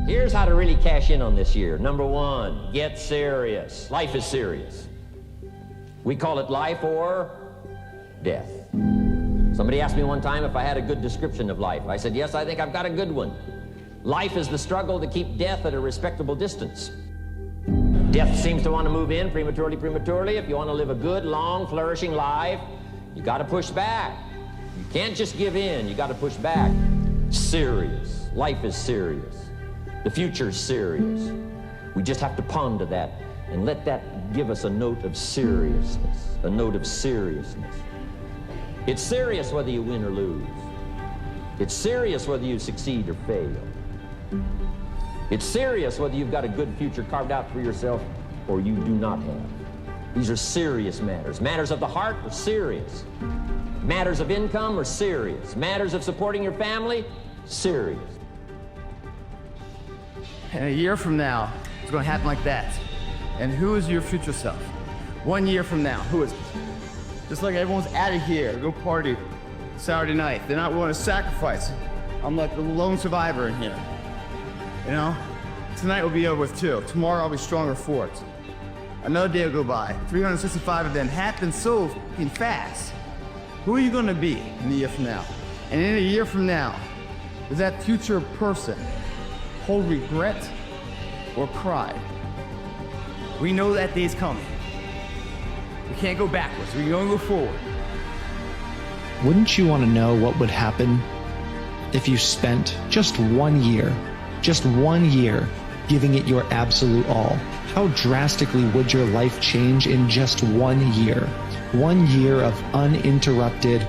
Here's how to really cash in on this year. Number one, get serious. Life is serious. We call it life or death. Somebody asked me one time if I had a good description of life. I said, yes, I think I've got a good one. Life is the struggle to keep death at a respectable distance. Death seems to want to move in prematurely. If you want to live a good, long, flourishing life, you got to push back. You can't just give in. You got to push back. Serious. Life is serious. The future's serious. We just have to ponder that and let that give us a note of seriousness. A note of seriousness. It's serious whether you win or lose. It's serious whether you succeed or fail. It's serious whether you've got a good future carved out for yourself or you do not have. These are serious matters. Matters of the heart are serious. Matters of income are serious. Matters of supporting your family, serious. And a year from now, it's going to happen like that. And who is your future self? 1 year from now, who is it? Just like everyone's out of here, go party Saturday night. They're not willing to sacrifice. I'm like the lone survivor in here. You know? Tonight will be over with too. Tomorrow I'll be stronger for it. Another day will go by. 365 of them happen so fucking fast. Who are you gonna be in a year from now? And in a year from now, does that future person hold regret or pride? We know that day's coming. We can't go backwards, we can only go forward. Wouldn't you want to know what would happen if you spent just 1 year giving it your absolute all? How drastically would your life change in just 1 year? 1 year of uninterrupted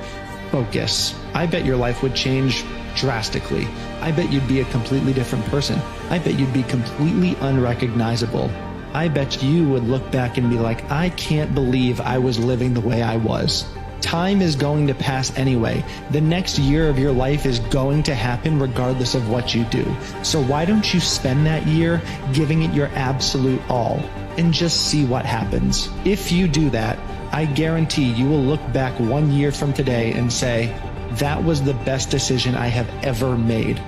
focus. I bet your life would change drastically. I bet you'd be a completely different person. I bet you'd be completely unrecognizable. I bet you would look back and be like, I can't believe I was living the way I was. Time is going to pass anyway. The next year of your life is going to happen regardless of what you do. So why don't you spend that year giving it your absolute all and just see what happens? If you do that, I guarantee you will look back 1 year from today and say, that was the best decision I have ever made.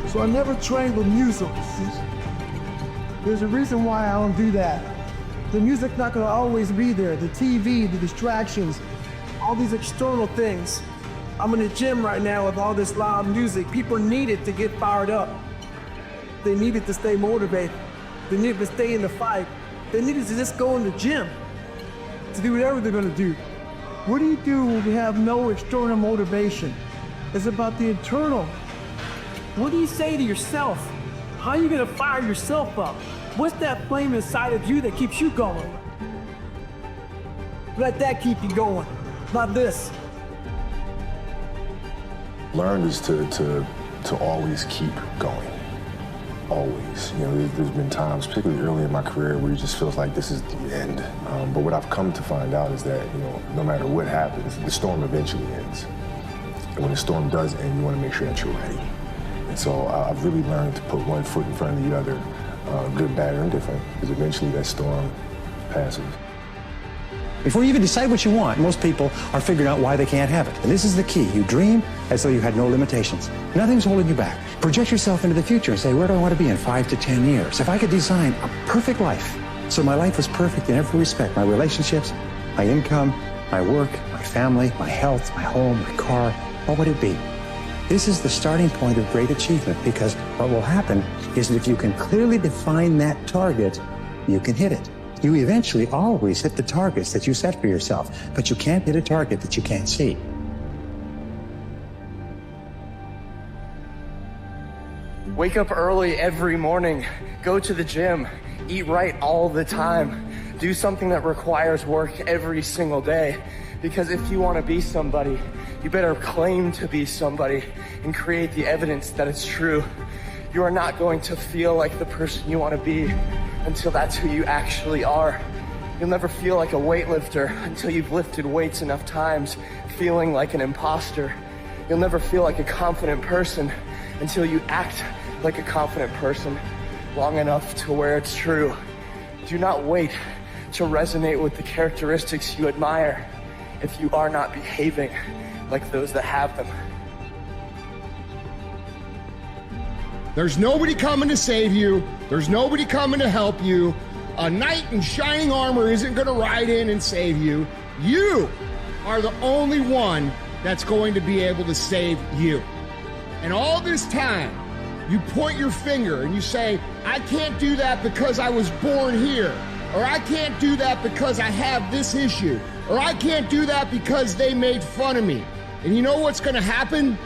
So I never trained with music. There's a reason why I don't do that. The music's not gonna always be there. The TV, the distractions, all these external things. I'm in the gym right now with all this loud music. People need it to get fired up. They need it to stay motivated. They need it to stay in the fight. They need it to just go in the gym, to do whatever they're gonna do. What do you do when you have no external motivation? It's about the internal. What do you say to yourself? How are you gonna fire yourself up? What's that flame inside of you that keeps you going? Let that keep you going, not this. Learn is to always keep going. Always. You know, there's been times, particularly early in my career, where it just feels like this is the end. But what I've come to find out is that, you know, no matter what happens, the storm eventually ends. And when the storm does end, you want to make sure that you're ready. And so I've really learned to put one foot in front of the other, good, bad, or indifferent, because eventually that storm passes. Before you even decide what you want, most people are figuring out why they can't have it. And this is the key. You dream as though you had no limitations. Nothing's holding you back. Project yourself into the future and say, where do I want to be in 5 to 10 years? If I could design a perfect life, so my life was perfect in every respect, my relationships, my income, my work, my family, my health, my home, my car, what would it be? This is the starting point of great achievement, because what will happen is that if you can clearly define that target, you can hit it. You eventually always hit the targets that you set for yourself, but you can't hit a target that you can't see. Wake up early every morning, go to the gym, eat right all the time, do something that requires work every single day. Because if you want to be somebody, you better claim to be somebody and create the evidence that it's true. You are not going to feel like the person you want to be until that's who you actually are. You'll never feel like a weightlifter until you've lifted weights enough times, feeling like an imposter. You'll never feel like a confident person until you act like a confident person long enough to where it's true. Do not wait to resonate with the characteristics you admire if you are not behaving like those that have them. There's nobody coming to save you. There's nobody coming to help you. A knight in shining armor isn't going to ride in and save you. You are the only one that's going to be able to save you. And all this time, you point your finger and you say, I can't do that because I was born here, or I can't do that because I have this issue, or I can't do that because they made fun of me. And you know what's going to happen?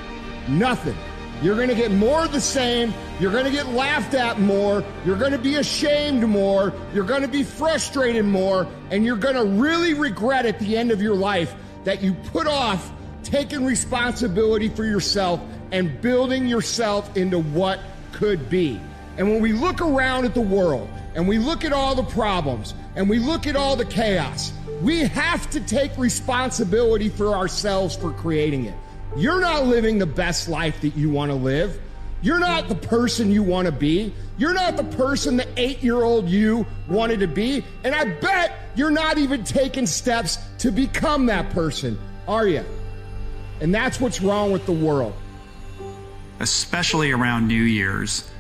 Nothing. You're going to get more of the same. You're going to get laughed at more. You're going to be ashamed more. You're going to be frustrated more. And you're going to really regret at the end of your life that you put off taking responsibility for yourself and building yourself into what could be. And when we look around at the world and we look at all the problems and we look at all the chaos, we have to take responsibility for ourselves for creating it. You're not living the best life that you want to live. You're not the person you want to be. You're not the person the 8-year-old you wanted to be. And I bet you're not even taking steps to become that person, are you? And that's what's wrong with the world. Especially around New Year's,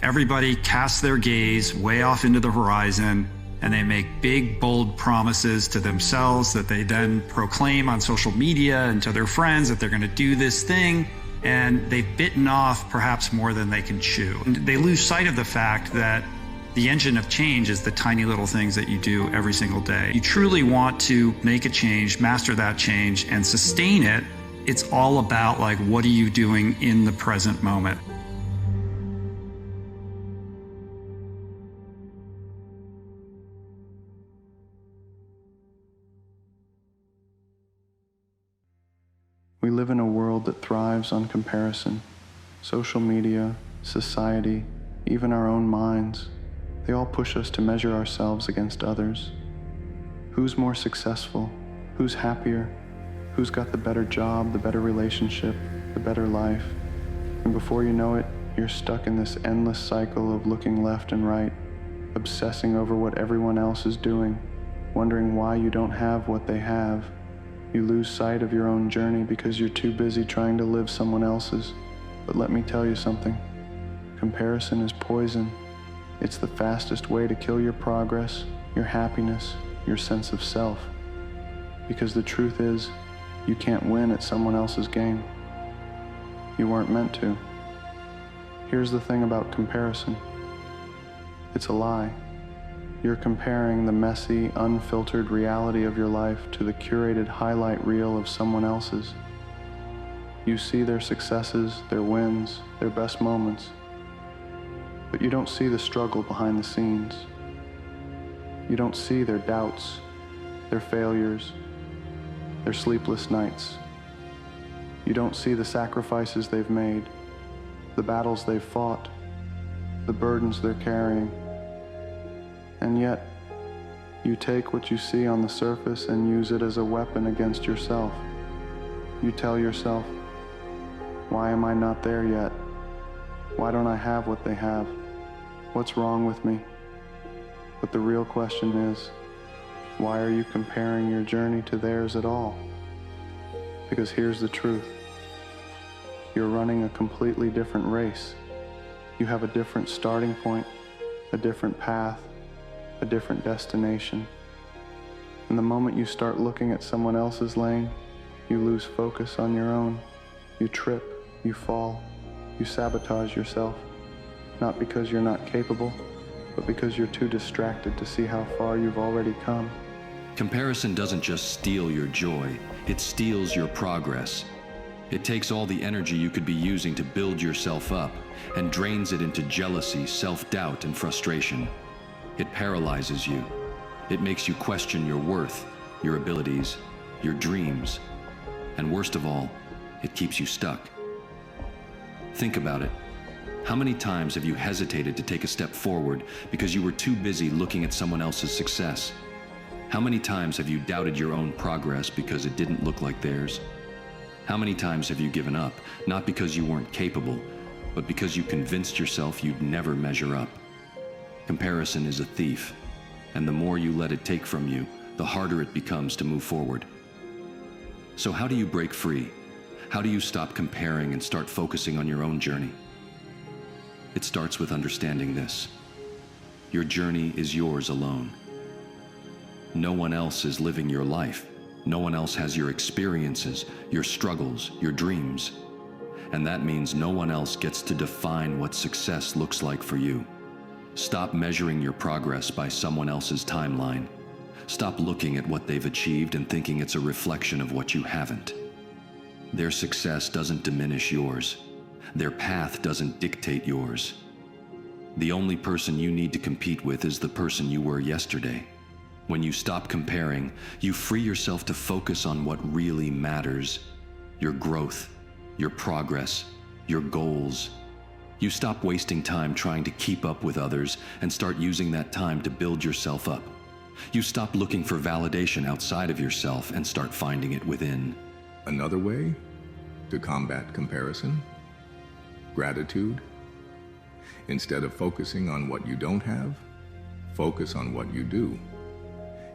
everybody casts their gaze way off into the horizon, and they make big, bold promises to themselves that they then proclaim on social media and to their friends that they're going to do this thing, and they've bitten off perhaps more than they can chew. And they lose sight of the fact that the engine of change is the tiny little things that you do every single day. You truly want to make a change, master that change, and sustain it. It's all about, like, what are you doing in the present moment? We live in a world that thrives on comparison. Social media, society, even our own minds, they all push us to measure ourselves against others. Who's more successful? Who's happier? Who's got the better job, the better relationship, the better life? And before you know it, you're stuck in this endless cycle of looking left and right, obsessing over what everyone else is doing, wondering why you don't have what they have. You lose sight of your own journey because you're too busy trying to live someone else's. But let me tell you something. Comparison is poison. It's the fastest way to kill your progress, your happiness, your sense of self. Because the truth is, you can't win at someone else's game. You weren't meant to. Here's the thing about comparison. It's a lie. You're comparing the messy, unfiltered reality of your life to the curated highlight reel of someone else's. You see their successes, their wins, their best moments, but you don't see the struggle behind the scenes. You don't see their doubts, their failures, their sleepless nights. You don't see the sacrifices they've made, the battles they've fought, the burdens they're carrying. And yet, you take what you see on the surface and use it as a weapon against yourself. You tell yourself, why am I not there yet? Why don't I have what they have? What's wrong with me? But the real question is, why are you comparing your journey to theirs at all? Because here's the truth. You're running a completely different race. You have a different starting point, a different path, a different destination. And the moment you start looking at someone else's lane, you lose focus on your own. You trip, you fall, you sabotage yourself, not because you're not capable, but because you're too distracted to see how far you've already come. Comparison doesn't just steal your joy, it steals your progress. It takes all the energy you could be using to build yourself up and drains it into jealousy, self-doubt, and frustration. It paralyzes you. It makes you question your worth, your abilities, your dreams. And worst of all, it keeps you stuck. Think about it. How many times have you hesitated to take a step forward because you were too busy looking at someone else's success? How many times have you doubted your own progress because it didn't look like theirs? How many times have you given up, not because you weren't capable, but because you convinced yourself you'd never measure up? Comparison is a thief, and the more you let it take from you, the harder it becomes to move forward. So how do you break free? How do you stop comparing and start focusing on your own journey? It starts with understanding this. Your journey is yours alone. No one else is living your life. No one else has your experiences, your struggles, your dreams. And that means no one else gets to define what success looks like for you. Stop measuring your progress by someone else's timeline. Stop looking at what they've achieved and thinking it's a reflection of what you haven't. Their success doesn't diminish yours. Their path doesn't dictate yours. The only person you need to compete with is the person you were yesterday. When you stop comparing, you free yourself to focus on what really matters: your growth, your progress, your goals. You stop wasting time trying to keep up with others and start using that time to build yourself up. You stop looking for validation outside of yourself and start finding it within. Another way to combat comparison: gratitude. Instead of focusing on what you don't have, focus on what you do.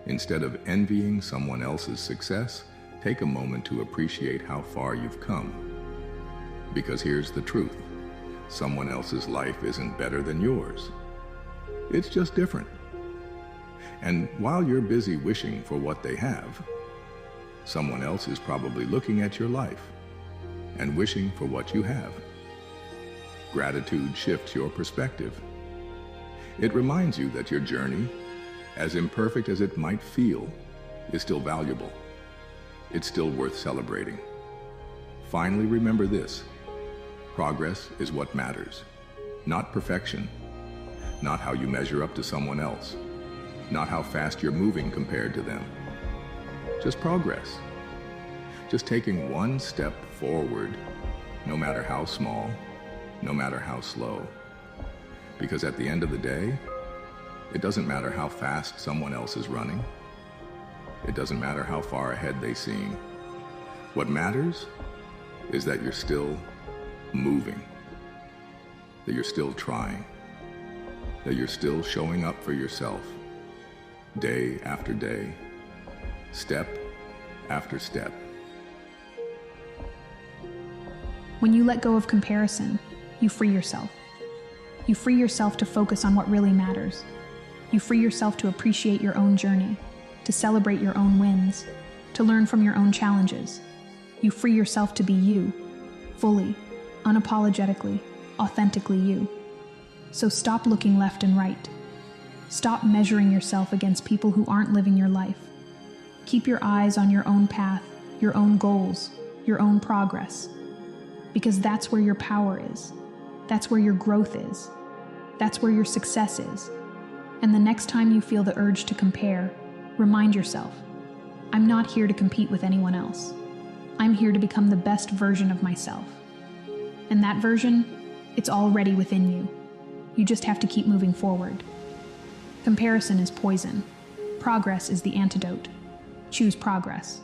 Instead of envying someone else's success, take a moment to appreciate how far you've come. Because here's the truth: someone else's life isn't better than yours. It's just different. And while you're busy wishing for what they have, someone else is probably looking at your life and wishing for what you have. Gratitude shifts your perspective. It reminds you that your journey, as imperfect as it might feel, is still valuable. It's still worth celebrating. Finally, remember this: progress is what matters, not perfection, not how you measure up to someone else, not how fast you're moving compared to them. Just progress. Just taking one step forward, no matter how small, no matter how slow. Because at the end of the day, it doesn't matter how fast someone else is running. It doesn't matter how far ahead they seem. What matters is that you're still moving, that you're still trying, that you're still showing up for yourself, day after day, step after step. When you let go of comparison, you free yourself. You free yourself to focus on what really matters. You free yourself to appreciate your own journey, to celebrate your own wins, to learn from your own challenges. You free yourself to be you, fully, unapologetically, authentically you. So stop looking left and right. Stop measuring yourself against people who aren't living your life. Keep your eyes on your own path, your own goals, your own progress. Because that's where your power is. That's where your growth is. That's where your success is. And the next time you feel the urge to compare, remind yourself, I'm not here to compete with anyone else. I'm here to become the best version of myself. And that version, it's already within you. You just have to keep moving forward. Comparison is poison. Progress is the antidote. Choose progress.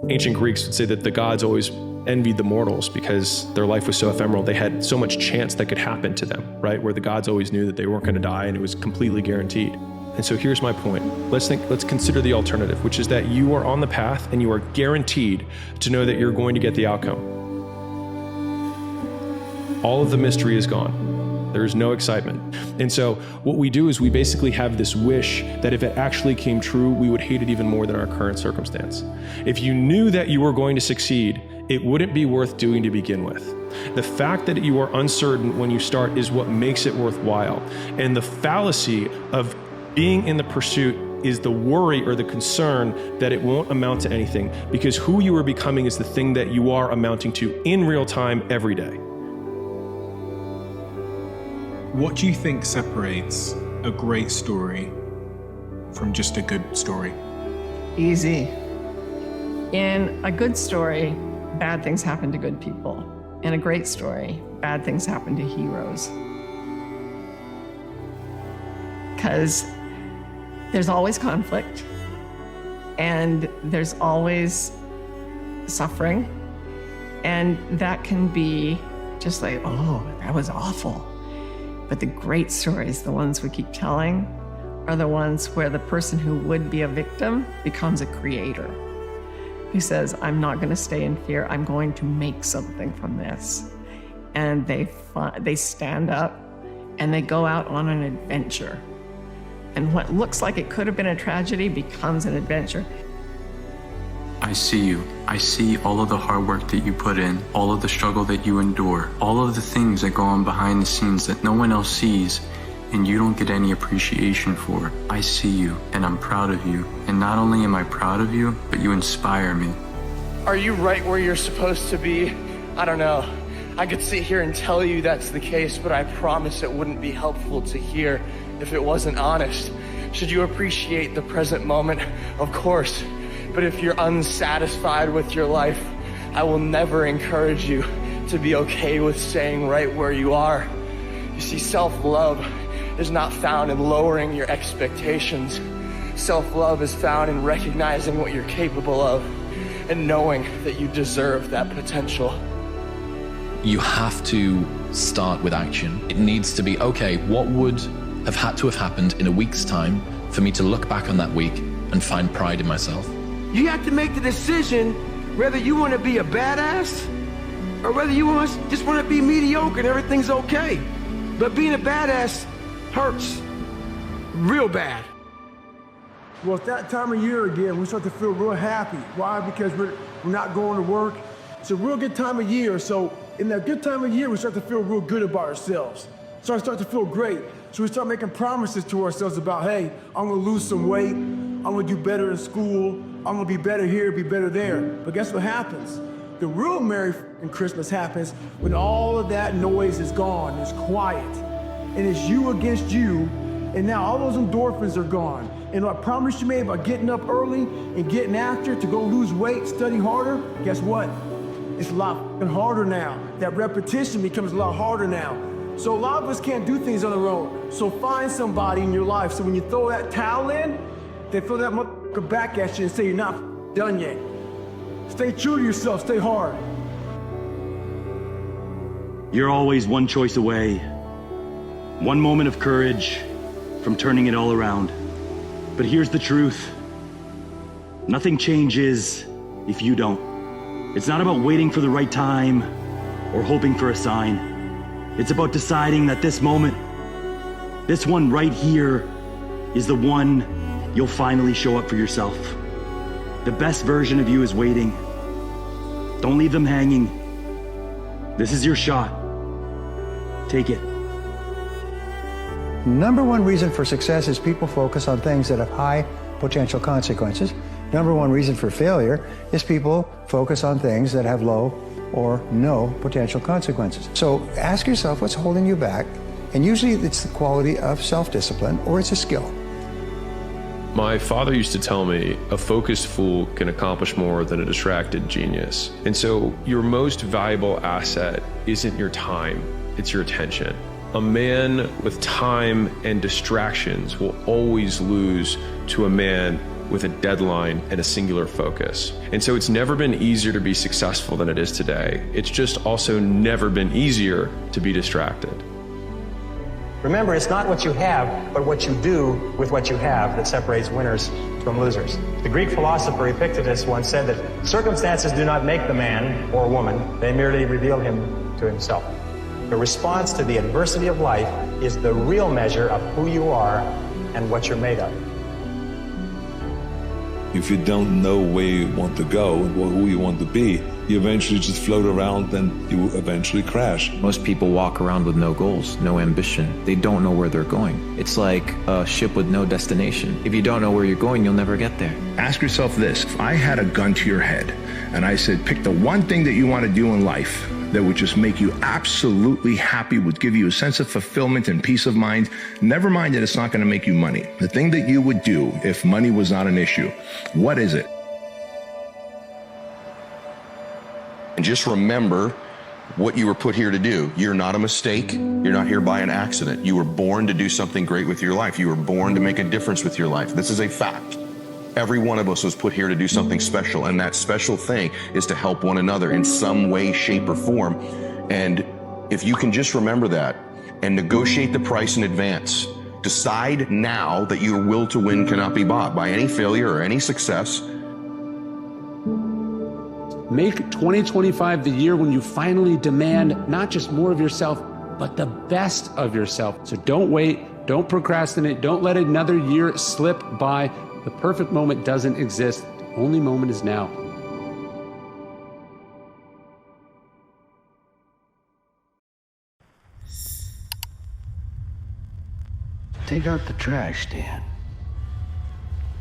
Ancient Greeks would say that the gods always envied the mortals because their life was so ephemeral. They had so much chance that could happen to them, right? Where the gods always knew that they weren't going to die and it was completely guaranteed. And so here's my point. Let's consider the alternative, which is that you are on the path and you are guaranteed to know that you're going to get the outcome. All of the mystery is gone. There's no excitement. And so what we do is we basically have this wish that if it actually came true, we would hate it even more than our current circumstance. If you knew that you were going to succeed, it wouldn't be worth doing to begin with. The fact that you are uncertain when you start is what makes it worthwhile. And the fallacy of being in the pursuit is the worry or the concern that it won't amount to anything, because who you are becoming is the thing that you are amounting to in real time every day. What do you think separates a great story from just a good story? Easy. In a good story, bad things happen to good people. In a great story, bad things happen to heroes. Because there's always conflict, and there's always suffering, And that can be just like, oh, that was awful. But the great stories, the ones we keep telling, are the ones where the person who would be a victim becomes a creator, who says, I'm not going to stay in fear. I'm going to make something from this. And they stand up and they go out on an adventure. And what looks like it could have been a tragedy becomes an adventure. I see you. I see all of the hard work that you put in, all of the struggle that you endure, all of the things that go on behind the scenes that no one else sees and you don't get any appreciation for. I see you and I'm proud of you. And not only am I proud of you, but you inspire me. Are you right where you're supposed to be? I don't know. I could sit here and tell you that's the case, but I promise it wouldn't be helpful to hear if it wasn't honest. Should you appreciate the present moment? Of course. But if you're unsatisfied with your life, I will never encourage you to be okay with staying right where you are. You see, self-love is not found in lowering your expectations. Self-love is found in recognizing what you're capable of and knowing that you deserve that potential. You have to start with action. It needs to be, okay, what would have had to have happened in a week's time for me to look back on that week and find pride in myself? You have to make the decision whether you want to be a badass or whether you just want to be mediocre and everything's okay. But being a badass hurts real bad. Well, it's that time of year again, we start to feel real happy. Why? Because we're not going to work. It's a real good time of year. So in that good time of year, we start to feel real good about ourselves. So I start to feel great. So we start making promises to ourselves about, hey, I'm gonna lose some weight. I'm gonna do better in school. I'm gonna be better here, be better there. But guess what happens? The real Merry Christmas happens when all of that noise is gone, it's quiet. And it's you against you, and now all those endorphins are gone. And I promise you made about getting up early and getting after to go lose weight, study harder, guess what? It's a lot harder now. That repetition becomes a lot harder now. So a lot of us can't do things on our own. So find somebody in your life. So when you throw that towel in, they throw that motherfucker back at you and say you're not done yet. Stay true to yourself, stay hard. You're always one choice away, one moment of courage from turning it all around. But here's the truth. Nothing changes if you don't. It's not about waiting for the right time or hoping for a sign. It's about deciding that this moment, this one right here, is the one you'll finally show up for yourself. The best version of you is waiting. Don't leave them hanging. This is your shot. Take it. Number one reason for success is people focus on things that have high potential consequences. Number one reason for failure is people focus on things that have low or no potential consequences. So ask yourself what's holding you back, and usually it's the quality of self-discipline or it's a skill. My father used to tell me, a focused fool can accomplish more than a distracted genius. And so your most valuable asset isn't your time, it's your attention. A man with time and distractions will always lose to a man with a deadline and a singular focus. And so it's never been easier to be successful than it is today. It's just also never been easier to be distracted. Remember, it's not what you have, but what you do with what you have that separates winners from losers. The Greek philosopher Epictetus once said that circumstances do not make the man or woman, they merely reveal him to himself. The response to the adversity of life is the real measure of who you are and what you're made of. If you don't know where you want to go and who you want to be, you eventually just float around and you eventually crash. Most people walk around with no goals, no ambition. They don't know where they're going. It's like a ship with no destination. If you don't know where you're going, you'll never get there. Ask yourself this: if I had a gun to your head and I said, pick the one thing that you want to do in life that would just make you absolutely happy, would give you a sense of fulfillment and peace of mind, never mind that it's not going to make you money. The thing that you would do if money was not an issue, what is it? And just remember what you were put here to do. You're not a mistake. You're not here by an accident. You were born to do something great with your life. You were born to make a difference with your life. This is a fact. Every one of us was put here to do something special, and that special thing is to help one another in some way, shape, or form. And if you can just remember that and negotiate the price in advance, decide now that your will to win cannot be bought by any failure or any success. Make 2025 the year when you finally demand not just more of yourself, but the best of yourself. So don't wait, don't procrastinate, don't let another year slip by. The perfect moment doesn't exist. The only moment is now. Take out the trash, Dan.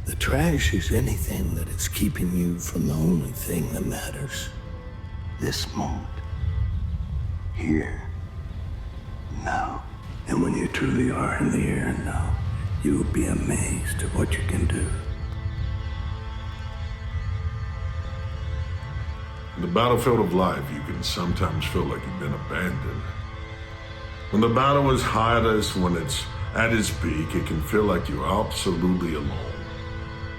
The trash is anything that is keeping you from the only thing that matters. This moment. Here. Now. And when you truly are in the here and now, you will be amazed at what you can do. In the battlefield of life, you can sometimes feel like you've been abandoned. When the battle is hottest, when it's at its peak, it can feel like you're absolutely alone.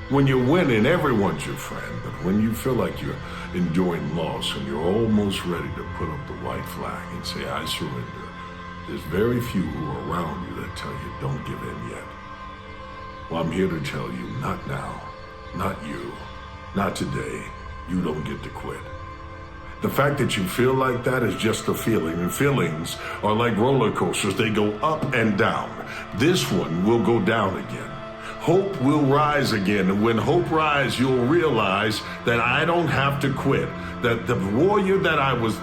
When you're winning, everyone's your friend, but when you feel like you're enduring loss and you're almost ready to put up the white flag and say, I surrender, there's very few who are around you that tell you, don't give in yet. Well, I'm here to tell you, not now, not you, not today, you don't get to quit. The fact that you feel like that is just a feeling, and feelings are like roller coasters. They go up and down. This one will go down again. Hope will rise again, and when hope rises, you'll realize that I don't have to quit, that the warrior that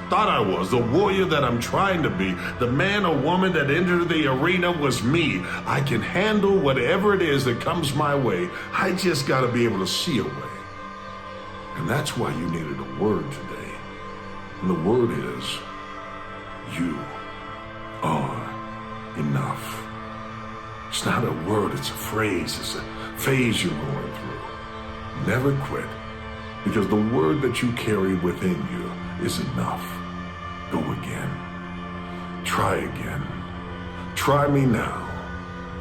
thought I was, the warrior that I'm trying to be, the man or woman that entered the arena was me. I can handle whatever it is that comes my way. I just got to be able to see a way. And that's why you needed a word today. And the word is, you are enough. It's not a word, it's a phrase, it's a phase you're going through. Never quit, because the word that you carry within you is enough. Go again. Try again. Try me now.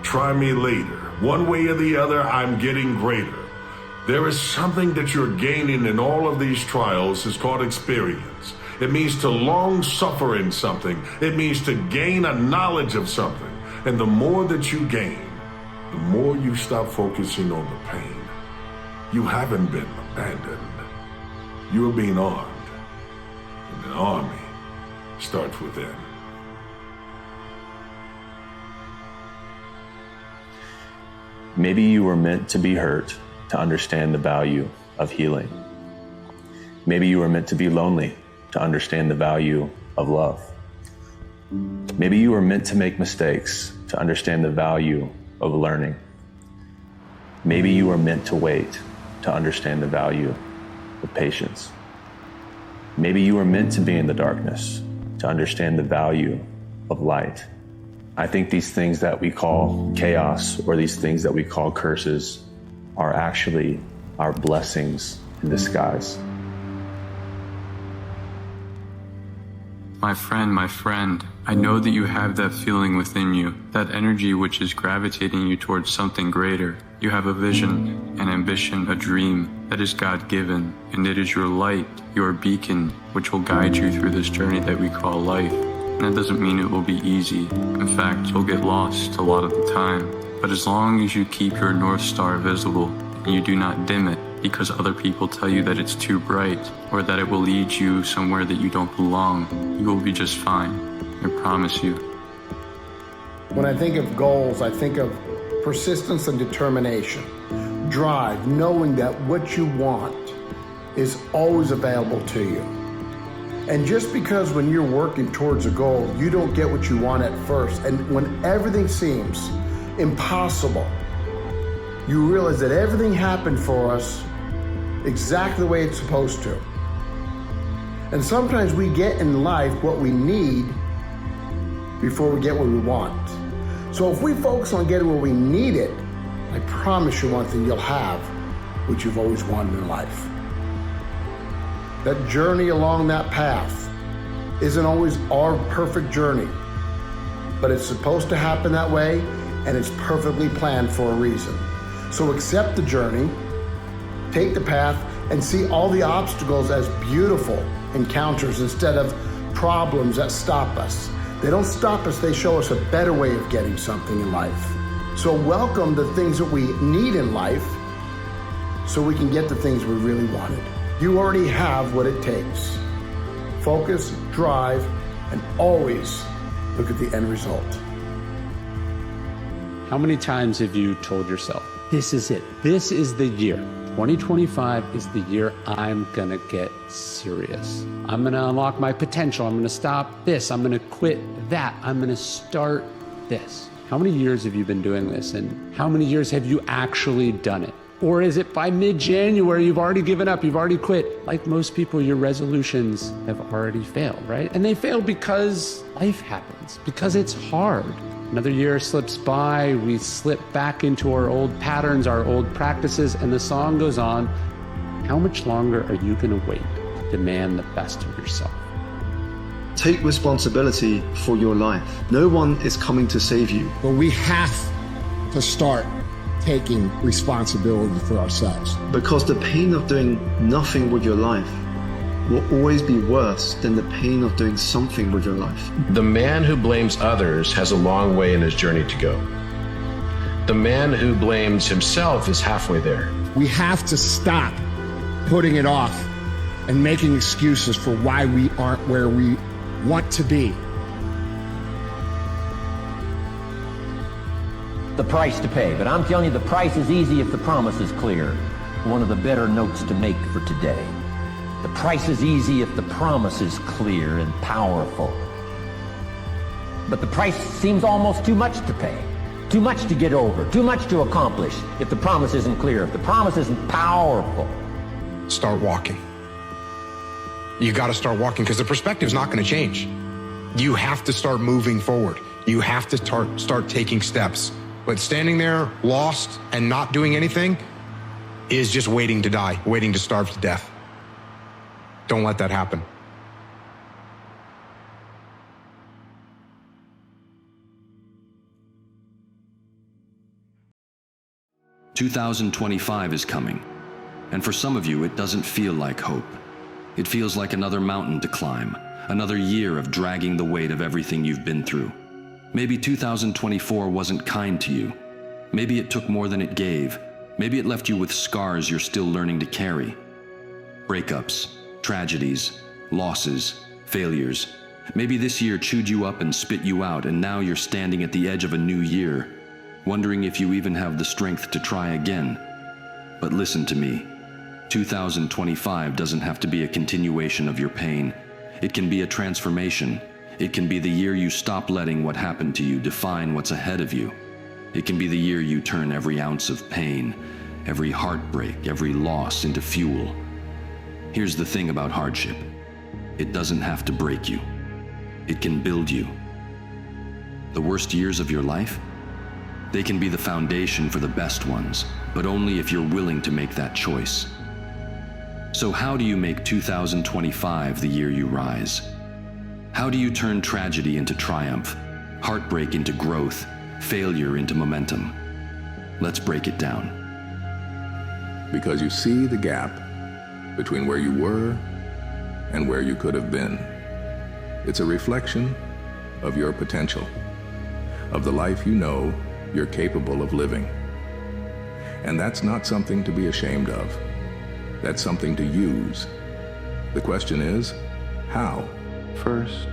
Try me later. One way or the other, I'm getting greater. There is something that you're gaining in all of these trials. It's called experience. It means to long suffer in something. It means to gain a knowledge of something. And the more that you gain, the more you stop focusing on the pain. You haven't been abandoned. You're being armed. And an army starts within. Maybe you were meant to be hurt to understand the value of healing. Maybe you were meant to be lonely to understand the value of love. Maybe you were meant to make mistakes to understand the value of learning. Maybe you were meant to wait to understand the value of patience. Maybe you were meant to be in the darkness to understand the value of light. I think these things that we call chaos or these things that we call curses are actually our blessings in disguise. My friend, I know that you have that feeling within you, that energy which is gravitating you towards something greater. You have a vision, an ambition, a dream that is God-given, and it is your light, your beacon, which will guide you through this journey that we call life. And that doesn't mean it will be easy. In fact, you'll get lost a lot of the time. But as long as you keep your North Star visible and you do not dim it, because other people tell you that it's too bright or that it will lead you somewhere that you don't belong, you will be just fine. I promise you. When I think of goals, I think of persistence and determination, drive, knowing that what you want is always available to you. And just because when you're working towards a goal, you don't get what you want at first, and when everything seems impossible, you realize that everything happened for us exactly the way it's supposed to. And sometimes we get in life what we need before we get what we want. So if we focus on getting what we need it, I promise you one thing, you'll have what you've always wanted in life. That journey along that path isn't always our perfect journey, but it's supposed to happen that way, and it's perfectly planned for a reason. So accept the journey, take the path and see all the obstacles as beautiful encounters instead of problems that stop us. They don't stop us, they show us a better way of getting something in life. So welcome the things that we need in life so we can get the things we really wanted. You already have what it takes. Focus, drive, and always look at the end result. How many times have you told yourself, this is it, this is the year, 2025 is the year I'm gonna get serious. I'm gonna unlock my potential, I'm gonna stop this, I'm gonna quit that, I'm gonna start this. How many years have you been doing this, and how many years have you actually done it? Or is it by mid-January you've already given up, you've already quit? Like most people, your resolutions have already failed, right? And they fail because life happens, because it's hard. Another year slips by, we slip back into our old patterns, our old practices, and the song goes on. How much longer are you gonna wait to demand the best of yourself? Take responsibility for your life. No one is coming to save you. But we have to start taking responsibility for ourselves. Because the pain of doing nothing with your life will always be worse than the pain of doing something with your life. The man who blames others has a long way in his journey to go. The man who blames himself is halfway there. We have to stop putting it off and making excuses for why we aren't where we want to be. The price to pay, but I'm telling you, the price is easy if the promise is clear. One of the better notes to make for today. The price is easy if the promise is clear and powerful. But the price seems almost too much to pay, too much to get over, too much to accomplish if the promise isn't clear, if the promise isn't powerful. Start walking. You got to start walking because the perspective's not going to change. You have to start moving forward. You have to start taking steps. But standing there lost and not doing anything is just waiting to die, waiting to starve to death. Don't let that happen. "2025 is coming, and for some of you it doesn't feel like hope. It feels like another mountain to climb, another year of dragging the weight of everything you've been through. Maybe 2024 wasn't kind to you. Maybe it took more than it gave. Maybe it left you with scars you're still learning to carry. Breakups, tragedies, losses, failures. Maybe this year chewed you up and spit you out, and now you're standing at the edge of a new year, wondering if you even have the strength to try again. But listen to me. 2025 doesn't have to be a continuation of your pain. It can be a transformation. It can be the year you stop letting what happened to you define what's ahead of you. It can be the year you turn every ounce of pain, every heartbreak, every loss into fuel. Here's the thing about hardship. It doesn't have to break you. It can build you. The worst years of your life? They can be the foundation for the best ones, but only if you're willing to make that choice. So how do you make 2025 the year you rise? How do you turn tragedy into triumph, heartbreak into growth, failure into momentum? Let's break it down. Because you see the gap between where you were and where you could have been. It's a reflection of your potential, of the life you know you're capable of living. And that's not something to be ashamed of. That's something to use. The question is, how? First,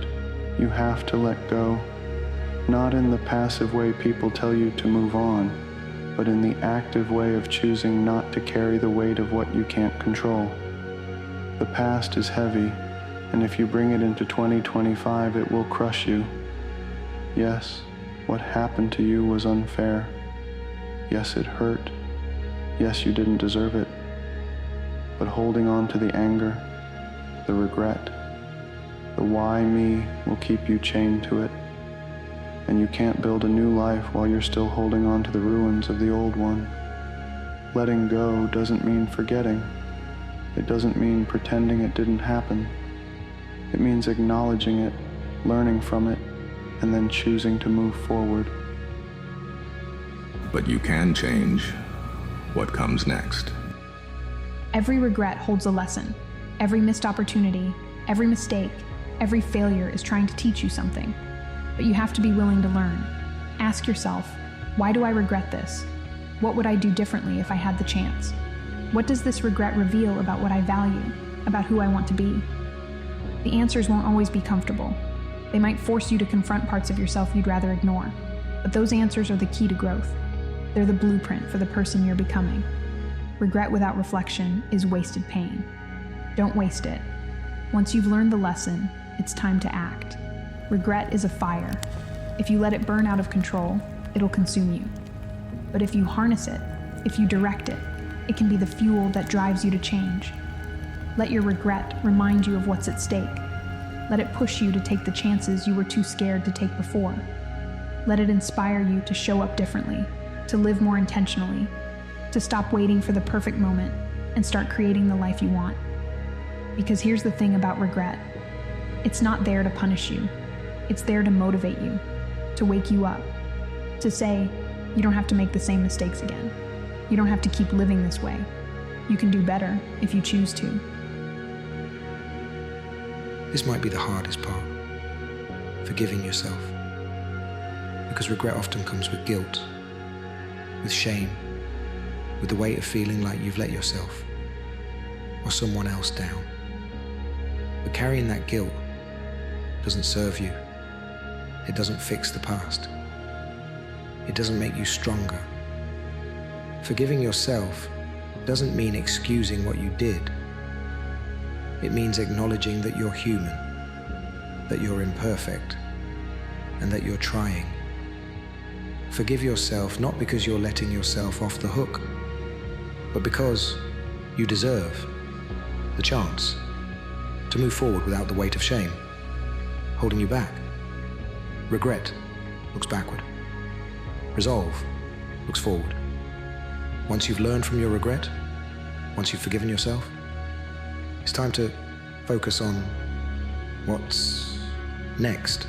you have to let go, not in the passive way people tell you to move on, but in the active way of choosing not to carry the weight of what you can't control. The past is heavy, and if you bring it into 2025, it will crush you. Yes, what happened to you was unfair. Yes, it hurt. Yes, you didn't deserve it. But holding on to the anger, the regret, the why me will keep you chained to it. And you can't build a new life while you're still holding on to the ruins of the old one. Letting go doesn't mean forgetting. It doesn't mean pretending it didn't happen. It means acknowledging it, learning from it, and then choosing to move forward. But you can change what comes next. Every regret holds a lesson. Every missed opportunity, every mistake, every failure is trying to teach you something. But you have to be willing to learn. Ask yourself, why do I regret this? What would I do differently if I had the chance? What does this regret reveal about what I value, about who I want to be? The answers won't always be comfortable. They might force you to confront parts of yourself you'd rather ignore. But those answers are the key to growth. They're the blueprint for the person you're becoming. Regret without reflection is wasted pain. Don't waste it. Once you've learned the lesson, it's time to act. Regret is a fire. If you let it burn out of control, it'll consume you. But if you harness it, if you direct it, it can be the fuel that drives you to change. Let your regret remind you of what's at stake. Let it push you to take the chances you were too scared to take before. Let it inspire you to show up differently, to live more intentionally, to stop waiting for the perfect moment and start creating the life you want. Because here's the thing about regret. It's not there to punish you. It's there to motivate you, to wake you up, to say, you don't have to make the same mistakes again. You don't have to keep living this way. You can do better if you choose to. This might be the hardest part, forgiving yourself. Because regret often comes with guilt, with shame, with the weight of feeling like you've let yourself or someone else down. But carrying that guilt doesn't serve you. It doesn't fix the past. It doesn't make you stronger. Forgiving yourself doesn't mean excusing what you did. It means acknowledging that you're human, that you're imperfect, and that you're trying. Forgive yourself not because you're letting yourself off the hook, but because you deserve the chance to move forward without the weight of shame holding you back. Regret looks backward. Resolve looks forward. Once you've learned from your regret, once you've forgiven yourself, it's time to focus on what's next.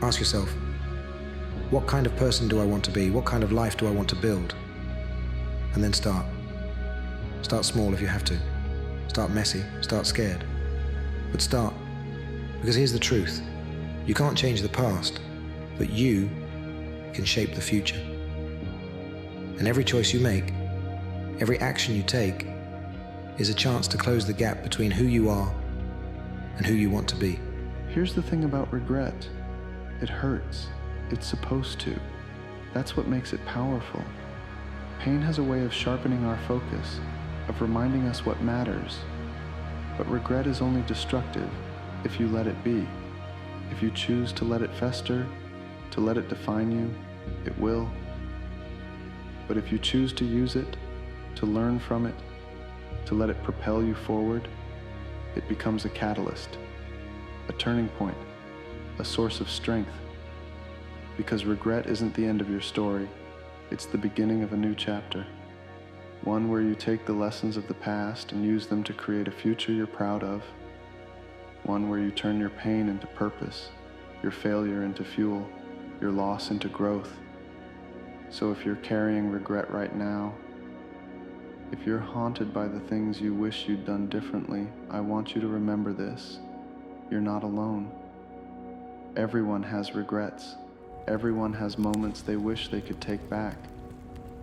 Ask yourself, what kind of person do I want to be? What kind of life do I want to build? And then start. Start small if you have to. Start messy, start scared. But start. Because here's the truth. You can't change the past, but you can shape the future. And every choice you make, every action you take, is a chance to close the gap between who you are and who you want to be. Here's the thing about regret. It hurts. It's supposed to. That's what makes it powerful. Pain has a way of sharpening our focus, of reminding us what matters. But regret is only destructive if you let it be. If you choose to let it fester, to let it define you, it will. But if you choose to use it, to learn from it, to let it propel you forward, it becomes a catalyst, a turning point, a source of strength. Because regret isn't the end of your story, it's the beginning of a new chapter. One where you take the lessons of the past and use them to create a future you're proud of. One where you turn your pain into purpose, your failure into fuel, your loss into growth. So if you're carrying regret right now, if you're haunted by the things you wish you'd done differently, I want you to remember this. You're not alone. Everyone has regrets. Everyone has moments they wish they could take back.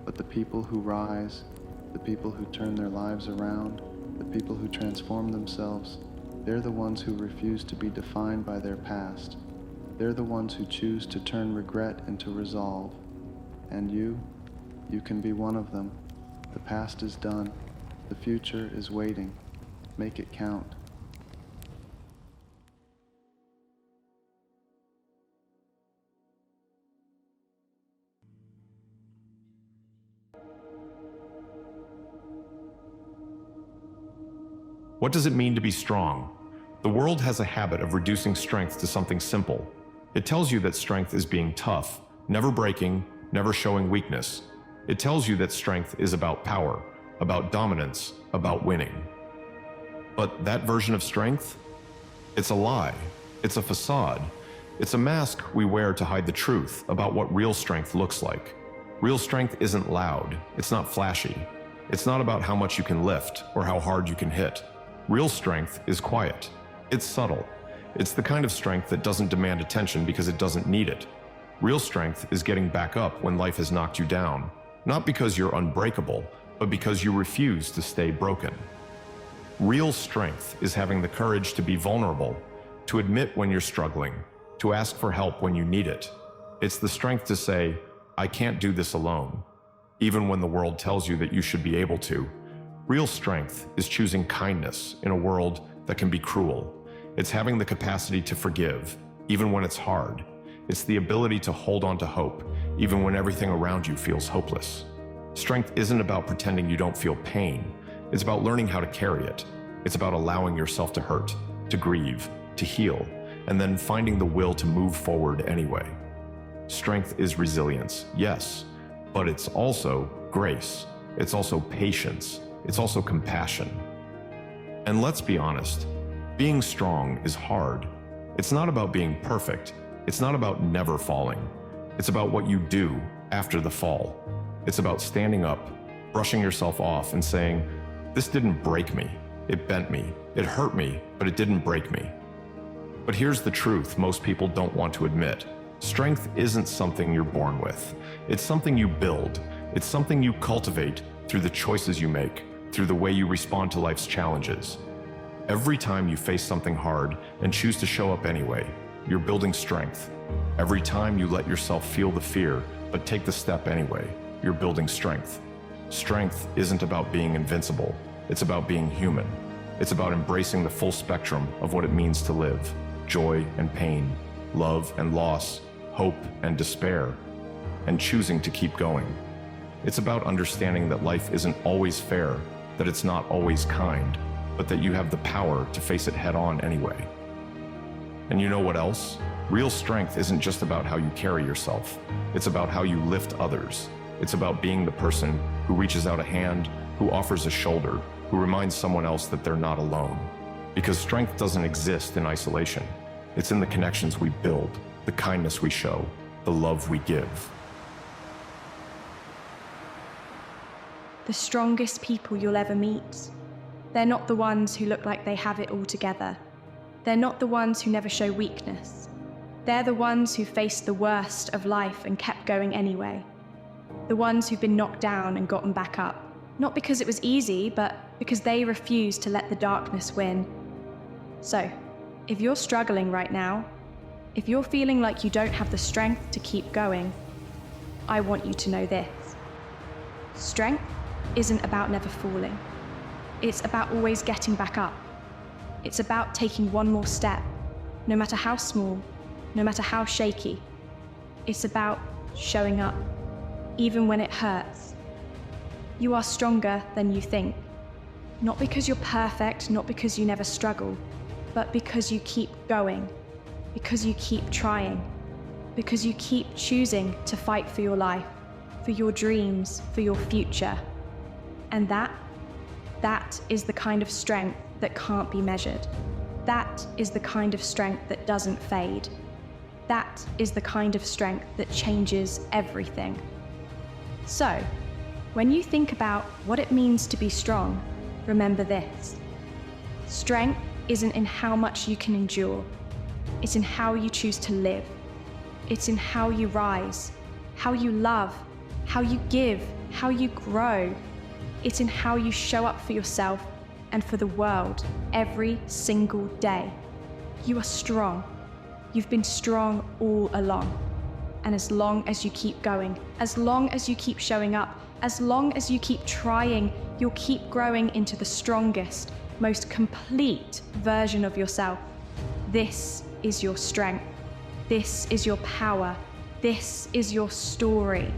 But the people who rise, the people who turn their lives around, the people who transform themselves, they're the ones who refuse to be defined by their past. They're the ones who choose to turn regret into resolve. And you can be one of them. The past is done. The future is waiting. Make it count. What does it mean to be strong? The world has a habit of reducing strength to something simple. It tells you that strength is being tough, never breaking, never showing weakness. It tells you that strength is about power, about dominance, about winning. But that version of strength? It's a lie. It's a facade. It's a mask we wear to hide the truth about what real strength looks like. Real strength isn't loud. It's not flashy. It's not about how much you can lift or how hard you can hit. Real strength is quiet. It's subtle. It's the kind of strength that doesn't demand attention because it doesn't need it. Real strength is getting back up when life has knocked you down, not because you're unbreakable, but because you refuse to stay broken. Real strength is having the courage to be vulnerable, to admit when you're struggling, to ask for help when you need it. It's the strength to say, I can't do this alone, even when the world tells you that you should be able to. Real strength is choosing kindness in a world that can be cruel. It's having the capacity to forgive, even when it's hard. It's the ability to hold on to hope, even when everything around you feels hopeless. Strength isn't about pretending you don't feel pain. It's about learning how to carry it. It's about allowing yourself to hurt, to grieve, to heal, and then finding the will to move forward anyway. Strength is resilience, yes, but it's also grace. It's also patience. It's also compassion. And let's be honest, being strong is hard. It's not about being perfect. It's not about never falling. It's about what you do after the fall. It's about standing up, brushing yourself off and saying, this didn't break me. It bent me. It hurt me, but it didn't break me. But here's the truth most people don't want to admit. Strength isn't something you're born with. It's something you build. It's something you cultivate through the choices you make, through the way you respond to life's challenges. Every time you face something hard and choose to show up anyway, you're building strength. Every time you let yourself feel the fear, but take the step anyway, you're building strength. Strength isn't about being invincible. It's about being human. It's about embracing the full spectrum of what it means to live. Joy and pain, love and loss, hope and despair, and choosing to keep going. It's about understanding that life isn't always fair, that it's not always kind, but that you have the power to face it head on anyway. And you know what else? Real strength isn't just about how you carry yourself. It's about how you lift others. It's about being the person who reaches out a hand, who offers a shoulder, who reminds someone else that they're not alone. Because strength doesn't exist in isolation. It's in the connections we build, the kindness we show, the love we give. The strongest people you'll ever meet, they're not the ones who look like they have it all together. They're not the ones who never show weakness. They're the ones who faced the worst of life and kept going anyway. The ones who've been knocked down and gotten back up. Not because it was easy, but because they refused to let the darkness win. So, if you're struggling right now, if you're feeling like you don't have the strength to keep going, I want you to know this. Strength isn't about never falling. It's about always getting back up. It's about taking one more step, no matter how small, no matter how shaky. It's about showing up, even when it hurts. You are stronger than you think. Not because you're perfect, not because you never struggle, but because you keep going, because you keep trying, because you keep choosing to fight for your life, for your dreams, for your future. And that is the kind of strength that can't be measured. That is the kind of strength that doesn't fade. That is the kind of strength that changes everything. So, when you think about what it means to be strong, remember this. Strength isn't in how much you can endure. It's in how you choose to live. It's in how you rise, how you love, how you give, how you grow. It's in how you show up for yourself and for the world every single day. You are strong. You've been strong all along. And as long as you keep going, as long as you keep showing up, as long as you keep trying, you'll keep growing into the strongest, most complete version of yourself. This is your strength. This is your power. This is your story.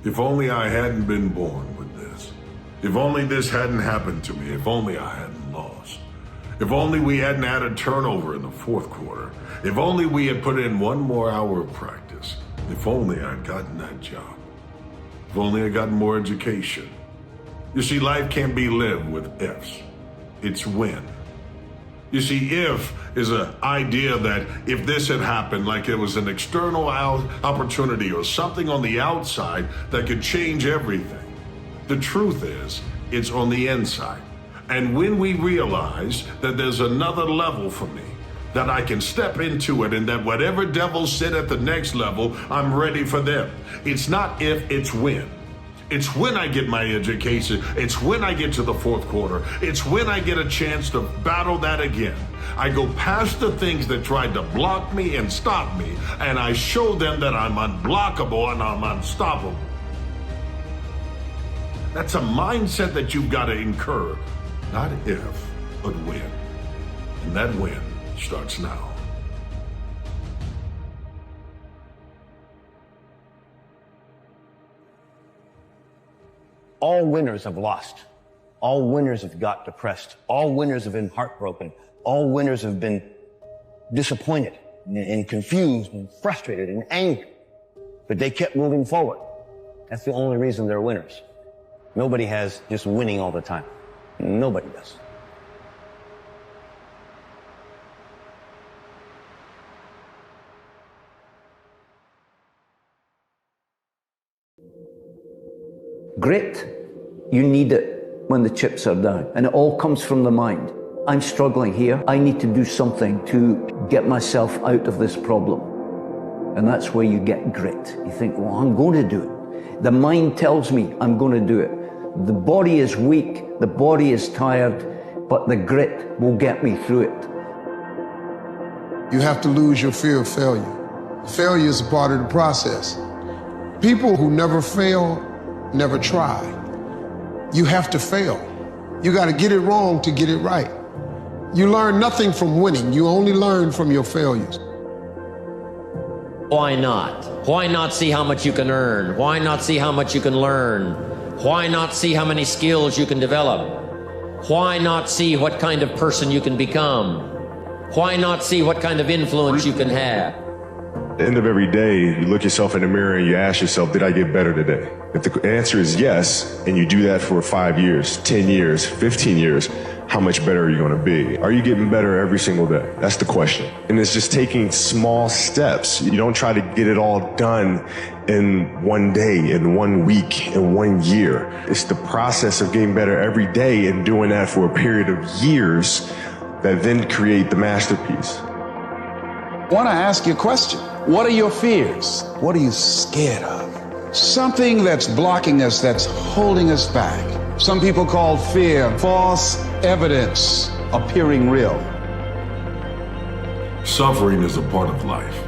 If only I hadn't been born with this. If only this hadn't happened to me. If only I hadn't lost. If only we hadn't had a turnover in the fourth quarter. If only we had put in one more hour of practice. If only I'd gotten that job. If only I'd gotten more education. You see, life can't be lived with ifs. It's when. You see, if is an idea that if this had happened, like it was an external opportunity or something on the outside that could change everything. The truth is, it's on the inside. And when we realize that there's another level for me, that I can step into it, and that whatever devils sit at the next level, I'm ready for them. It's not if, it's when. It's when I get my education. It's when I get to the fourth quarter. It's when I get a chance to battle that again. I go past the things that tried to block me and stop me, and I show them that I'm unblockable and I'm unstoppable. That's a mindset that you've got to incur. Not if, but when. And that when starts now. All winners have lost. All winners have got depressed. All winners have been heartbroken. All winners have been disappointed and confused and frustrated and angry. But they kept moving forward. That's the only reason they're winners. Nobody has just winning all the time. Nobody does. Grit, you need it when the chips are down, and it all comes from the mind. I'm struggling here. I need to do something to get myself out of this problem. And that's where you get grit. You think, well, I'm going to do it. The mind tells me I'm going to do it. The body is weak, the body is tired, but the grit will get me through it. You have to lose your fear of failure. Failure is a part of the process. People who never fail never try. You have to fail. You got to get it wrong to get it right. You learn nothing from winning. You only learn from your failures. Why not? Why not see how much you can earn? Why not see how much you can learn? Why not see how many skills you can develop? Why not see what kind of person you can become? Why not see what kind of influence you can have? At the end of every day, you look yourself in the mirror and you ask yourself, did I get better today? If the answer is yes, and you do that for 5 years, 10 years, 15 years, how much better are you going to be? Are you getting better every single day? That's the question. And it's just taking small steps. You don't try to get it all done in one day, in 1 week, in 1 year. It's the process of getting better every day and doing that for a period of years that then create the masterpiece. I want to ask you a question. What are your fears? What are you scared of? Something that's blocking us, that's holding us back. Some people call fear false evidence appearing real. Suffering is a part of life.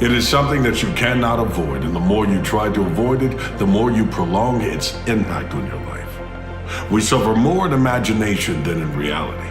It is something that you cannot avoid, and the more you try to avoid it, the more you prolong its impact on your life. We suffer more in imagination than in reality.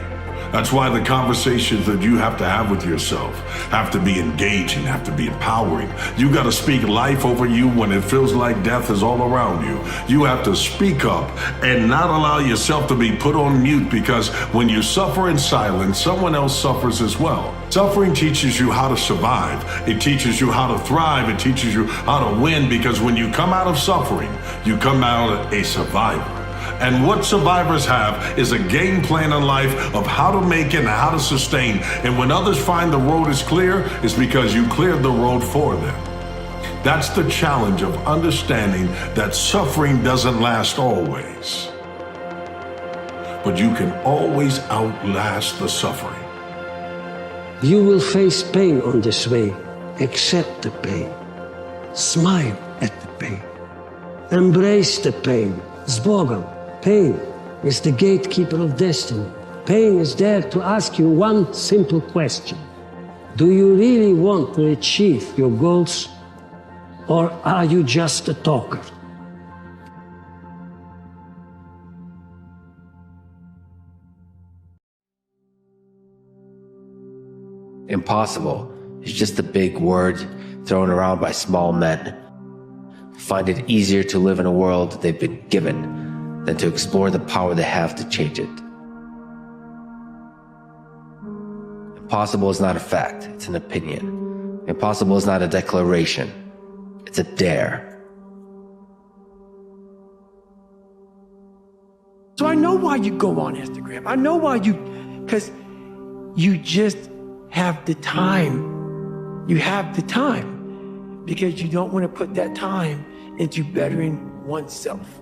That's why the conversations that you have to have with yourself have to be engaging, have to be empowering. You got to speak life over you when it feels like death is all around you. You have to speak up and not allow yourself to be put on mute, because when you suffer in silence, someone else suffers as well. Suffering teaches you how to survive. It teaches you how to thrive. It teaches you how to win, because when you come out of suffering, you come out a survivor. And what survivors have is a game plan in life of how to make it and how to sustain. And when others find the road is clear, it's because you cleared the road for them. That's the challenge of understanding that suffering doesn't last always. But you can always outlast the suffering. You will face pain on this way. Accept the pain. Smile at the pain. Embrace the pain. Zbogom. Pain is the gatekeeper of destiny. Pain is there to ask you one simple question. Do you really want to achieve your goals, or are you just a talker? Impossible is just a big word thrown around by small men. Find it easier to live in a world they've been given than to explore the power they have to change it. Impossible is not a fact, it's an opinion. Impossible is not a declaration, it's a dare. So I know why you go on Instagram. I know why because You just have the time. You have the time because you don't want to put that time into bettering oneself.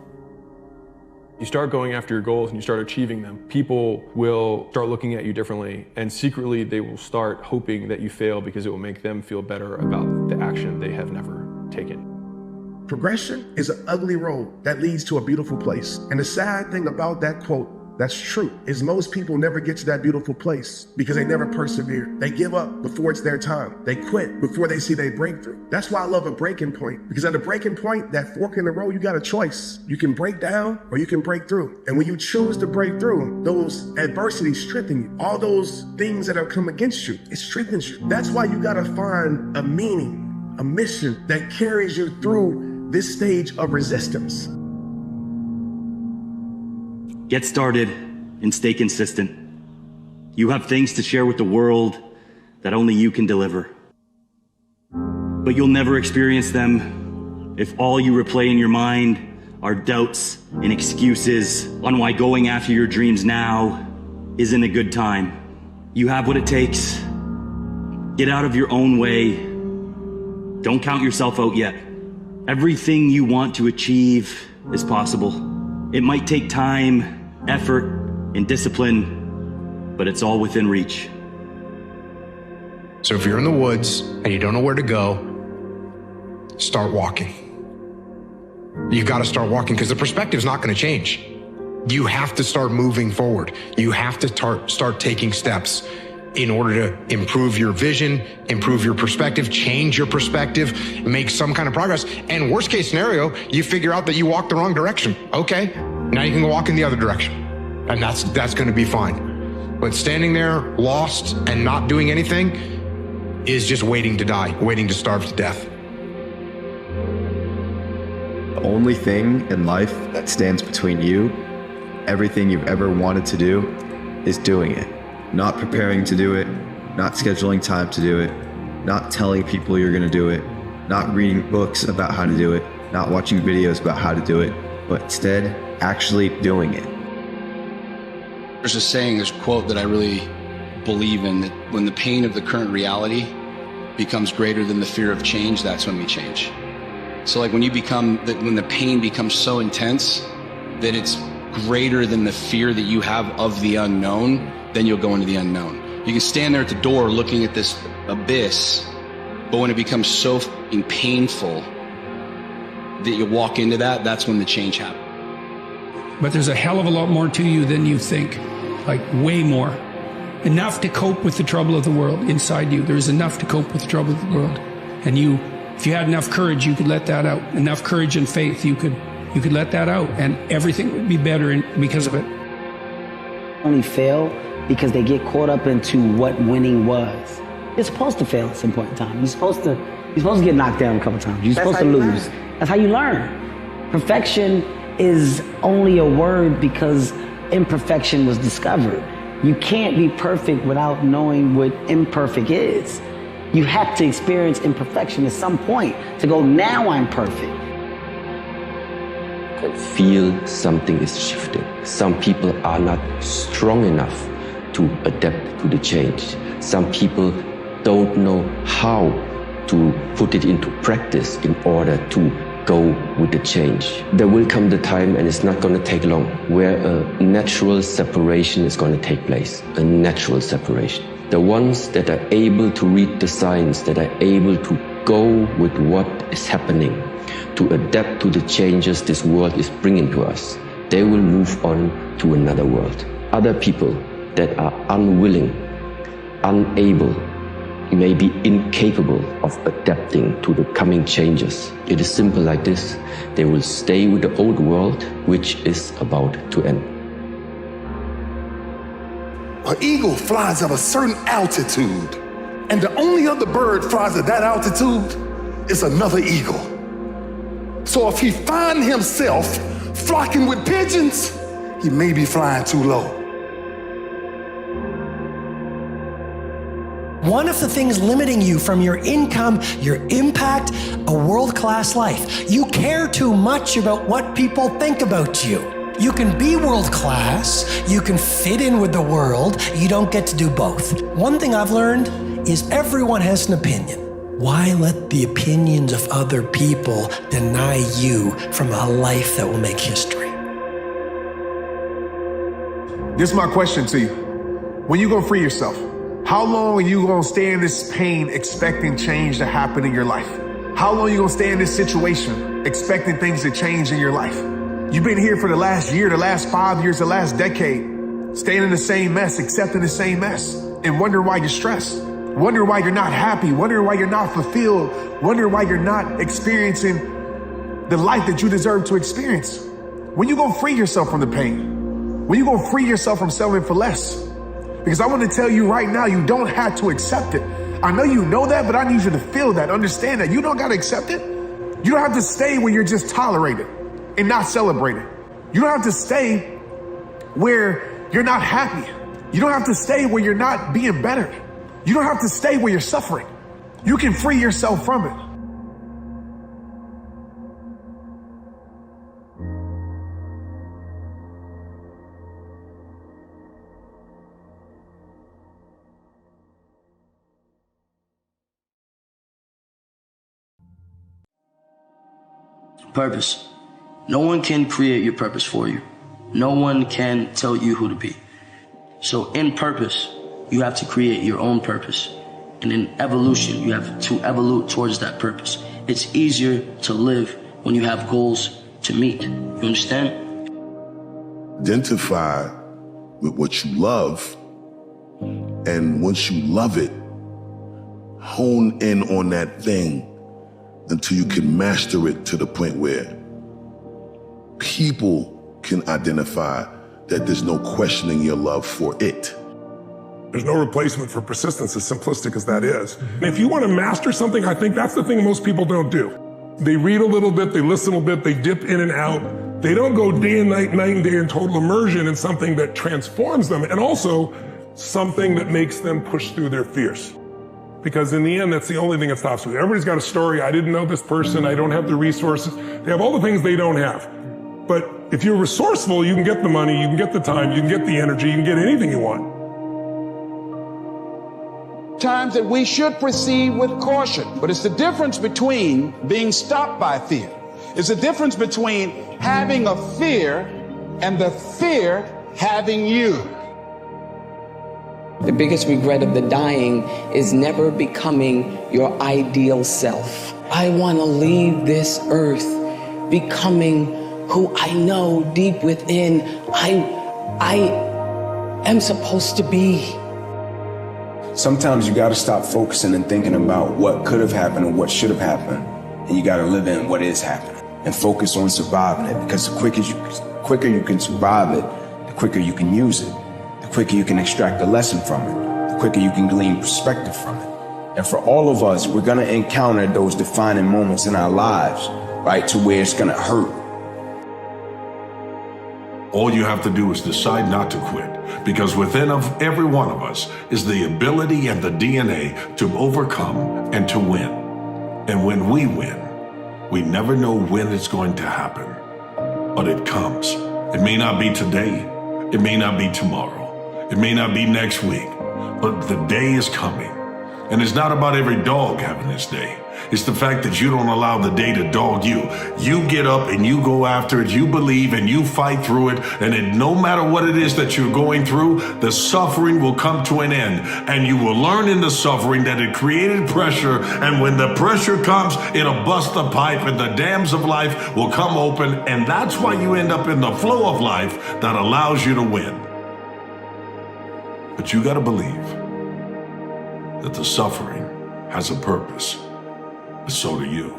You start going after your goals and you start achieving them, people will start looking at you differently, and secretly they will start hoping that you fail because it will make them feel better about the action they have never taken. Progression is an ugly road that leads to a beautiful place. And the sad thing about that quote that's true is most people never get to that beautiful place because they never persevere. They give up before it's their time. They quit before they see their breakthrough. That's why I love a breaking point, because at a breaking point, that fork in the road, you got a choice. You can break down or you can break through. And when you choose to break through, those adversities strengthen you. All those things that have come against you, it strengthens you. That's why you got to find a meaning, a mission that carries you through this stage of resistance. Get started and stay consistent. You have things to share with the world that only you can deliver. But you'll never experience them if all you replay in your mind are doubts and excuses on why going after your dreams now isn't a good time. You have what it takes. Get out of your own way. Don't count yourself out yet. Everything you want to achieve is possible. It might take time, effort, and discipline, but it's all within reach. So if you're in the woods and you don't know where to go, start walking. You got to start walking because the perspective's not going to change. You have to start moving forward. You have to start taking steps in order to improve your vision, improve your perspective, change your perspective, make some kind of progress. And worst case scenario, you figure out that you walked the wrong direction. Okay, now you can walk in the other direction. And that's going to be fine. But standing there lost and not doing anything is just waiting to die, waiting to starve to death. The only thing in life that stands between you, everything you've ever wanted to do, is doing it. Not preparing to do it, not scheduling time to do it, not telling people you're gonna do it, not reading books about how to do it, not watching videos about how to do it, but instead actually doing it. There's a saying, there's a quote that I really believe in, that when the pain of the current reality becomes greater than the fear of change, that's when we change. So like when the pain becomes so intense that it's greater than the fear that you have of the unknown, then you'll go into the unknown. You can stand there at the door looking at this abyss, but when it becomes so fucking painful that you walk into that, that's when the change happens. But there's a hell of a lot more to you than you think, like way more. Enough to cope with the trouble of the world inside you. There's enough to cope with the trouble of the world. And if you had enough courage, you could let that out. Enough courage and faith, you could let that out, and everything would be better because of it. Only fail because they get caught up into what winning was. You're supposed to fail at some point in time. You're supposed to get knocked down a couple times. You're supposed to lose. That's how you learn. Perfection is only a word because imperfection was discovered. You can't be perfect without knowing what imperfect is. You have to experience imperfection at some point to go, now I'm perfect. Can feel something is shifting. Some people are not strong enough to adapt to the change. Some people don't know how to put it into practice in order to go with the change. There will come the time, and it's not going to take long, where a natural separation is going to take place. A natural separation. The ones that are able to read the signs, that are able to go with what is happening, to adapt to the changes this world is bringing to us, they will move on to another world. Other people that are unwilling, unable, maybe incapable of adapting to the coming changes, it is simple like this: they will stay with the old world, which is about to end. An eagle flies at a certain altitude, and the only other bird flies at that altitude is another eagle. So if he finds himself flocking with pigeons, he may be flying too low. One of the things limiting you from your income, your impact, a world-class life, you care too much about what people think about you. You can be world class, you can fit in with the world, you don't get to do both. One thing I've learned is everyone has an opinion. Why let the opinions of other people deny you from a life that will make history? This is my question to you. When you gonna free yourself? How long are you gonna stay in this pain expecting change to happen in your life? How long are you gonna stay in this situation expecting things to change in your life? You've been here for the last year, the last 5 years, the last decade, staying in the same mess, accepting the same mess, and wondering why you're stressed, wondering why you're not happy, wondering why you're not fulfilled, wondering why you're not experiencing the life that you deserve to experience. When you gonna free yourself from the pain? When you gonna free yourself from settling for less? Because I want to tell you right now, you don't have to accept it. I know you know that, but I need you to feel that, understand that. You don't got to accept it. You don't have to stay where you're just tolerated and not celebrated. You don't have to stay where you're not happy. You don't have to stay where you're not being better. You don't have to stay where you're suffering. You can free yourself from it. Purpose. No one can create your purpose for you. No one can tell you who to be. So in purpose, you have to create your own purpose. And in evolution, you have to evolve towards that purpose. It's easier to live when you have goals to meet. You understand? Identify with what you love, and once you love it, hone in on that thing until you can master it to the point where people can identify that there's no questioning your love for it. There's no replacement for persistence, as simplistic as that is. And if you want to master something, I think that's the thing most people don't do. They read a little bit, they listen a little bit, they dip in and out. They don't go day and night, night and day in total immersion in something that transforms them, and also something that makes them push through their fears. Because in the end, that's the only thing that stops you. Everybody's got a story. I didn't know this person. I don't have the resources. They have all the things they don't have. But if you're resourceful, you can get the money, you can get the time, you can get the energy, you can get anything you want. Times that we should proceed with caution. But it's the difference between being stopped by fear. It's the difference between having a fear and the fear having you. The biggest regret of the dying is never becoming your ideal self. I want to leave this earth becoming who I know deep within I am supposed to be. Sometimes you got to stop focusing and thinking about what could have happened and what should have happened, and you got to live in what is happening and focus on surviving it, because the quicker you can survive it, the quicker you can use it. The quicker you can extract a lesson from it, the quicker you can glean perspective from it. And for all of us, we're gonna encounter those defining moments in our lives, right, to where it's gonna hurt. All you have to do is decide not to quit, because within every one of us is the ability and the DNA to overcome and to win. And when we win, we never know when it's going to happen, but it comes. It may not be today, it may not be tomorrow. It may not be next week, but the day is coming. And it's not about every dog having this day. It's the fact that you don't allow the day to dog you. You get up and you go after it, you believe and you fight through it, and no matter what it is that you're going through, the suffering will come to an end. And you will learn in the suffering that it created pressure, and when the pressure comes, it'll bust the pipe and the dams of life will come open, and that's why you end up in the flow of life that allows you to win. But you gotta believe that the suffering has a purpose, and so do you.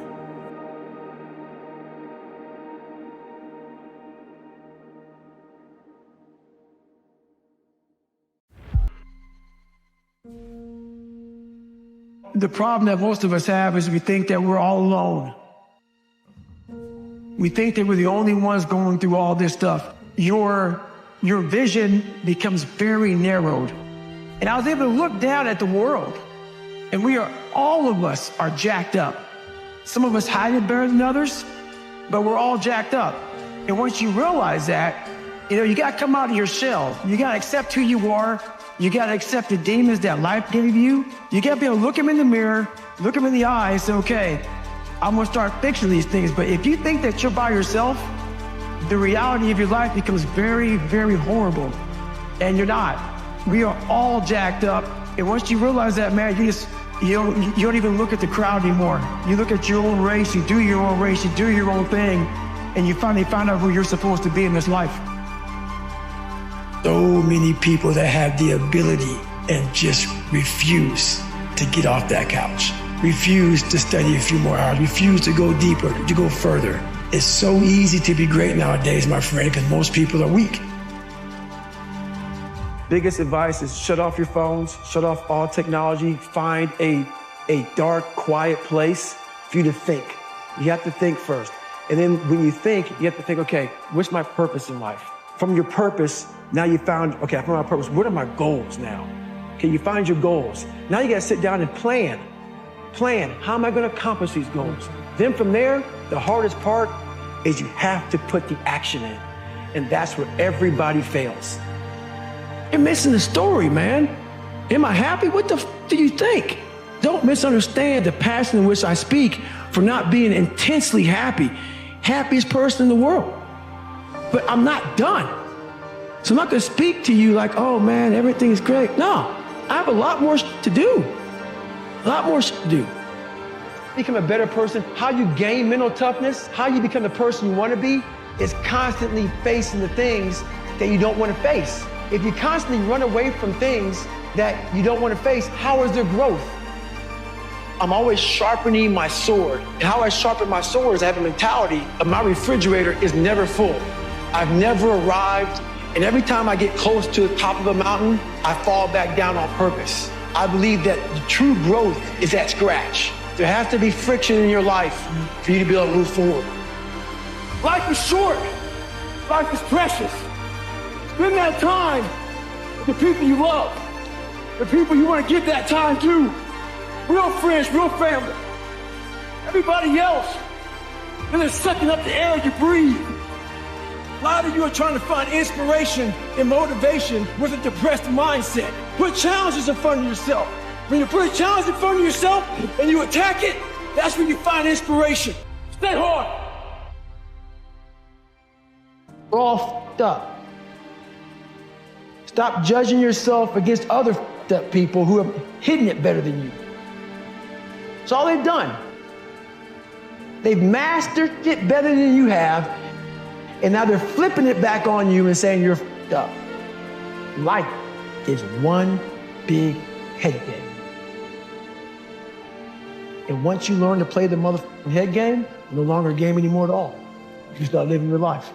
The problem that most of us have is we think that we're all alone. We think that we're the only ones going through all this stuff. Your vision becomes very narrowed. And I was able to look down at the world, and all of us are jacked up. Some of us hide it better than others, but we're all jacked up. And once you realize that, You know, you got to come out of your shell. You got to accept who you are. You got to accept the demons that life gave you. You got to be able to look them in the mirror, look them in the eye and say, okay, I'm going to start fixing these things. But if you think that you're by yourself, the reality of your life becomes very, very horrible. And you're not. We are all jacked up. And once you realize that, man, you don't even look at the crowd anymore. You look at your own race, you do your own race, you do your own thing, and you finally find out who you're supposed to be in this life. So many people that have the ability and just refuse to get off that couch, refuse to study a few more hours, refuse to go deeper, to go further. It's so easy to be great nowadays, my friend, because most people are weak. Biggest advice is shut off your phones, shut off all technology, find a dark, quiet place for you to think. You have to think first. And then when you think, you have to think, okay, what's my purpose in life? From your purpose, now you found, okay, I found my purpose. What are my goals now? Okay, you find your goals. Now you gotta sit down and plan. Plan, how am I gonna accomplish these goals? Then from there, the hardest part is you have to put the action in. And that's where everybody fails. You're missing the story, man. Am I happy? What the do you think? Don't misunderstand the passion in which I speak for not being intensely happy. Happiest person in the world. But I'm not done. So I'm not gonna speak to you like, oh man, everything's great. No, I have a lot more to do. A lot more to do. Become a better person. How you gain mental toughness, how you become the person you wanna be, is constantly facing the things that you don't wanna face. If you constantly run away from things that you don't want to face, how is there growth? I'm always sharpening my sword. And how I sharpen my sword is I have a mentality of my refrigerator is never full. I've never arrived, and every time I get close to the top of a mountain, I fall back down on purpose. I believe that the true growth is at scratch. There has to be friction in your life for you to be able to move forward. Life is short. Life is precious. Spend that time with the people you love, the people you want to give that time to. Real friends, real family. Everybody else, they're just sucking up the air you breathe. A lot of you are trying to find inspiration and motivation with a depressed mindset. Put challenges in front of yourself. When you put a challenge in front of yourself and you attack it, that's when you find inspiration. Stay hard. We're all f***ed up. Stop judging yourself against other people who have hidden it better than you. That's all they've done. They've mastered it better than you have, and now they're flipping it back on you and saying you're f***ed up. Life is one big head game. And once you learn to play the motherfucking head game, no longer a game anymore at all. You start living your life.